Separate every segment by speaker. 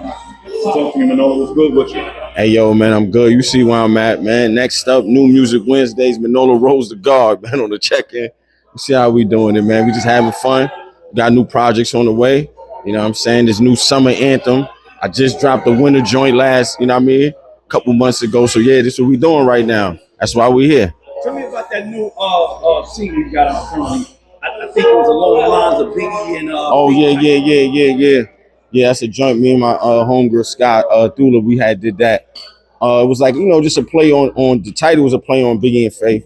Speaker 1: Talk to me, Manolo. What's good with you?
Speaker 2: Hey, yo, man, I'm good. You see where I'm at, man. Next up, New Music Wednesdays. Manolo rolls the guard, man, on the check-in. You see how we doing it, man. We just having fun. Got new projects on the way. You know what I'm saying? This new summer anthem. I just dropped the winter joint last, you know what I mean, a couple months ago. So, yeah, this is what we doing right now. That's why we here.
Speaker 1: Tell me about that new scene you got out currently. I think it was along the lines of Biggie and
Speaker 2: Oh, yeah. Yeah, that's a joint. Me and my homegirl Scott Thula, we had did that. It was like, you know, just a play on the title was a play on Biggie and Faith,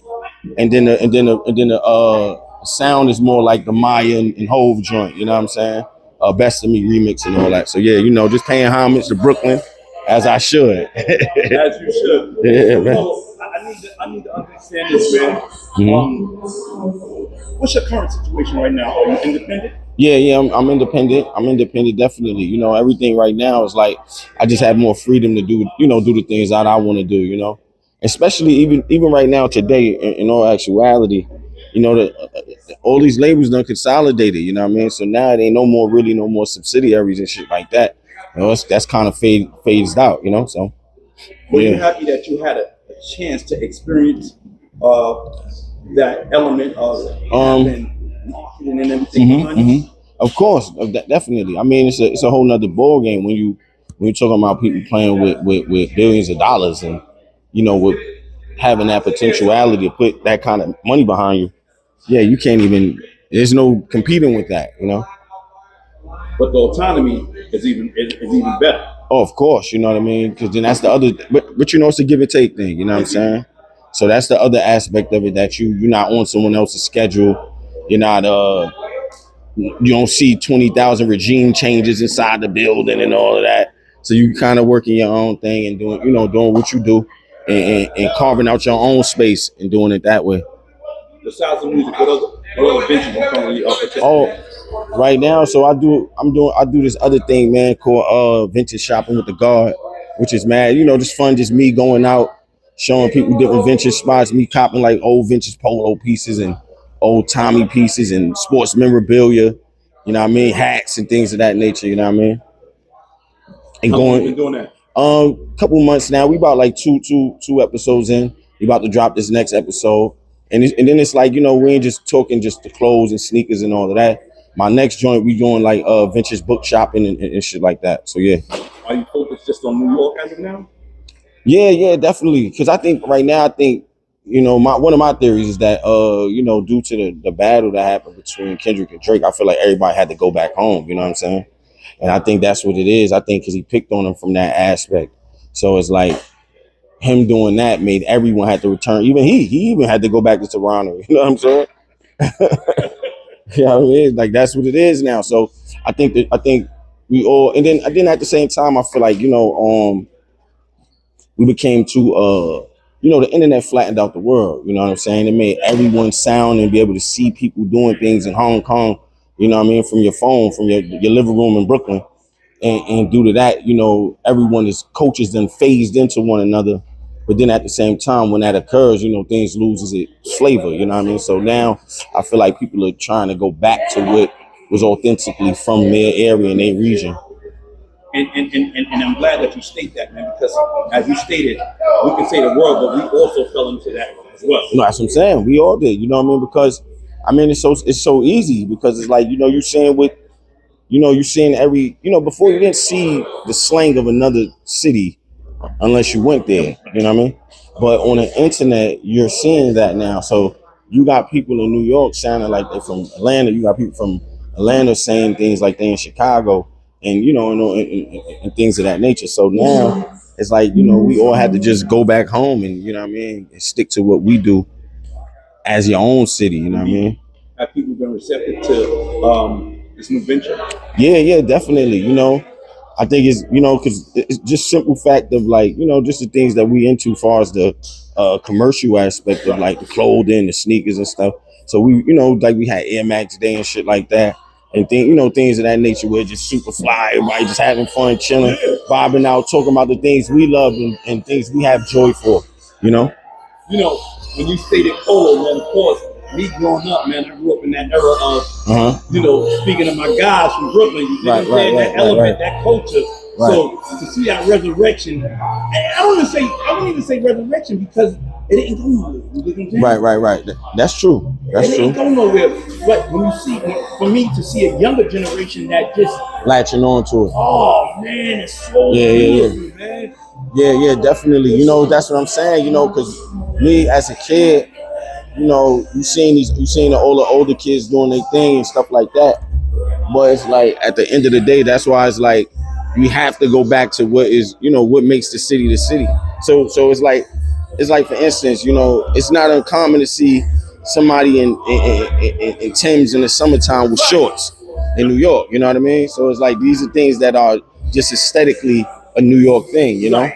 Speaker 2: and then the sound is more like the Maya and Hove joint. You know what I'm saying? Best of Me remix and all that. So yeah, you know, just paying homage to Brooklyn as I should.
Speaker 1: As you should.
Speaker 2: Yeah, man.
Speaker 1: So, I need to understand this, man. What's your current situation right now? Are you independent?
Speaker 2: Yeah, I'm independent. I'm independent, definitely. You know, everything right now is like I just have more freedom to do, you know, do the things that I want to do. You know, especially even right now today. In all actuality, you know, all these labels done consolidated. You know what I mean? So now it ain't no more subsidiaries and shit like that. You know, that's kind of phased out. You know, so.
Speaker 1: Were you happy that you had a chance to experience that element of marketing and everything?
Speaker 2: Of course, definitely. I mean, it's a whole nother ball game when you're talking about people playing with billions of dollars and, you know, with having that potentiality to put that kind of money behind you. Yeah, you can't even. There's no competing with that, you know.
Speaker 1: But the autonomy is even better.
Speaker 2: Oh, of course, you know what I mean? Because then that's the other, but you know, it's a give and take thing, you know what I'm saying? So that's the other aspect of it, that you're not on someone else's schedule. You're not, you don't see 20,000 regime changes inside the building and all of that. So you kind of working your own thing and doing what you do and carving out your own space and doing it that way.
Speaker 1: Besides the music, what other ventures you currently participating?
Speaker 2: Oh, right now, so I do this other thing, man, called vintage shopping with the guard, which is mad, you know, just fun, just me going out, showing people different vintage spots, me copping like old vintage polo pieces and old Tommy pieces and sports memorabilia, you know what I mean, hats and things of that nature, you know what I mean. And
Speaker 1: how long you been doing that?
Speaker 2: Couple months now. We about like two episodes in. We about to drop this next episode. And then it's like, you know, we ain't just talking just the clothes and sneakers and all of that. My next joint, we doing like vintage book shopping and shit like that. So yeah.
Speaker 1: Are you focused just on New York as of now?
Speaker 2: Yeah, definitely. Because I think right now, you know, one of my theories is that you know, due to the battle that happened between Kendrick and Drake, I feel like everybody had to go back home. You know what I'm saying? And I think that's what it is. I think because he picked on him from that aspect. So it's like him doing that made everyone had to return. Even he even had to go back to Toronto. You know what I'm saying? You know what I mean? Like that's what it is now. So I think we all, and then at the same time, I feel like, you know, we became too you know, the internet flattened out the world. You know what I'm saying? It made everyone sound and be able to see people doing things in Hong Kong. You know what I mean? From your phone, from your living room in Brooklyn. And due to that, you know, everyone is coaches then phased into one another. But then at the same time, when that occurs, you know, things loses its flavor. You know what I mean? So now I feel like people are trying to go back to what was authentically from their area and their region.
Speaker 1: And I'm glad that you state that, man, because as you stated, we can say the world, but we also fell into that as well.
Speaker 2: No, that's what I'm saying. We all did. You know what I mean? Because I mean, it's so easy because it's like, you know, you're seeing every, you know, before you didn't see the slang of another city unless you went there, you know what I mean? But on the internet, you're seeing that now. So you got people in New York sounding like they're from Atlanta. You got people from Atlanta saying things like they're in Chicago and, you know, and things of that nature. So now it's like, you know, we all had to just go back home and, you know what I mean, and stick to what we do as your own city, you know what I mean?
Speaker 1: Have people been receptive to this new venture?
Speaker 2: Yeah, definitely. You know, I think it's, you know, because it's just simple fact of like, you know, just the things that we into as far as the commercial aspect of like the clothing, the sneakers and stuff. So we, you know, like we had Air Max Day and shit like that. And you know, things of that nature where just super fly, everybody just having fun, chilling, vibing out, talking about the things we love and things we have joy for, you know?
Speaker 1: You know, when you stated polo, man, of course, me growing up, man, I grew up in that era of, you know, speaking of my guys from Brooklyn, you know what I'm saying? That element, that culture
Speaker 2: Right.
Speaker 1: So to see that resurrection, I wouldn't even say resurrection because it ain't going nowhere. You get what I'm saying?
Speaker 2: Right. That's true. That's
Speaker 1: it
Speaker 2: true.
Speaker 1: ain't going nowhere. But when you see, for me to see a younger generation that just
Speaker 2: latching on to it.
Speaker 1: Oh man, it's so beautiful, man.
Speaker 2: Yeah, definitely. You know, that's what I'm saying. You know, because me as a kid, you know, you seen the older kids doing their thing and stuff like that. But it's like at the end of the day, that's why it's like you have to go back to what is, you know, what makes the city the city. So it's like for instance, you know, it's not uncommon to see somebody in Timbs in the summertime with shorts in New York. You know what I mean? So it's like these are things that are just aesthetically a New York thing. You know,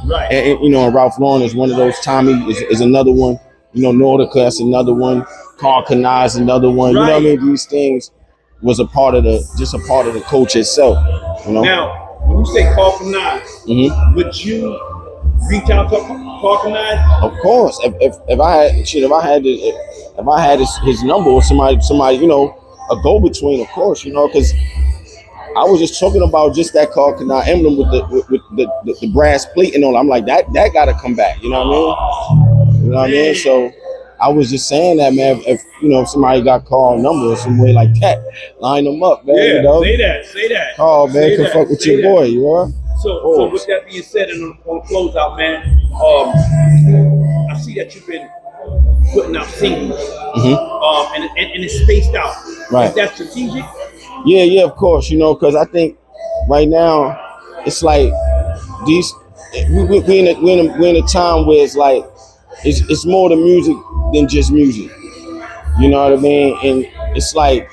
Speaker 1: right.
Speaker 2: And you know, and Ralph Lauren is one of those. Tommy is another one. You know, Nordica, that's another one. Carl Kanai is another one. You know what I mean? These things was a part of the culture itself. You know.
Speaker 1: Now, when you say Carl Kanai, would you reach out to Carl Kanai?
Speaker 2: Of course. If I had his number or somebody, you know, a go between, of course, you know, because I was just talking about just that Carl Kanai emblem with the brass plate and all. I'm like, that gotta come back. You know what I mean? You know what I mean? So I was just saying that, man. If you know, if somebody got Carl number or some way like that, line them up, man.
Speaker 1: Yeah,
Speaker 2: you know?
Speaker 1: say that.
Speaker 2: Carl, man, can fuck with your boy, you know?
Speaker 1: So with that being said, and on closeout, man, I see that you've been putting out singles, and it's spaced out.
Speaker 2: Right.
Speaker 1: Is that strategic?
Speaker 2: Yeah, of course. You know, because I think right now it's like these. We're in a time where it's like it's more the music than just music. You know what I mean? And it's like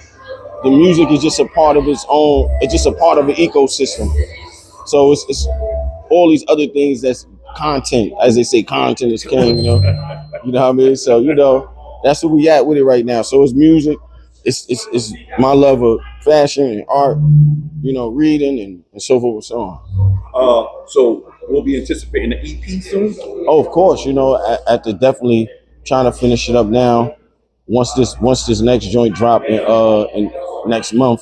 Speaker 2: the music is just a part of its own. It's just a part of an ecosystem. So it's all these other things that's content, as they say, content is king. You know what I mean? So you know that's where we at with it right now. So it's music. It's my love of fashion and art, you know, reading and so forth and so on.
Speaker 1: So we'll be anticipating the EP soon.
Speaker 2: Oh, of course, you know, at the definitely trying to finish it up now. Once this next joint drop in next month,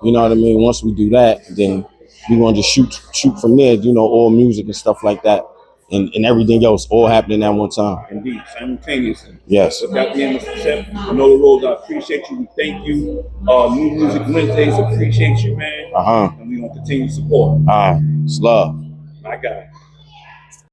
Speaker 2: you know what I mean. Once we do that, then we're gonna just shoot from there. You know, all music and stuff like that. And everything else all happening at one time.
Speaker 1: Indeed, simultaneously.
Speaker 2: Yes.
Speaker 1: With that being said, Manolo Rose, I appreciate you. We thank you. New Music Wednesdays, appreciate you, man. And we gonna continue to support.
Speaker 2: It's love.
Speaker 1: My guy.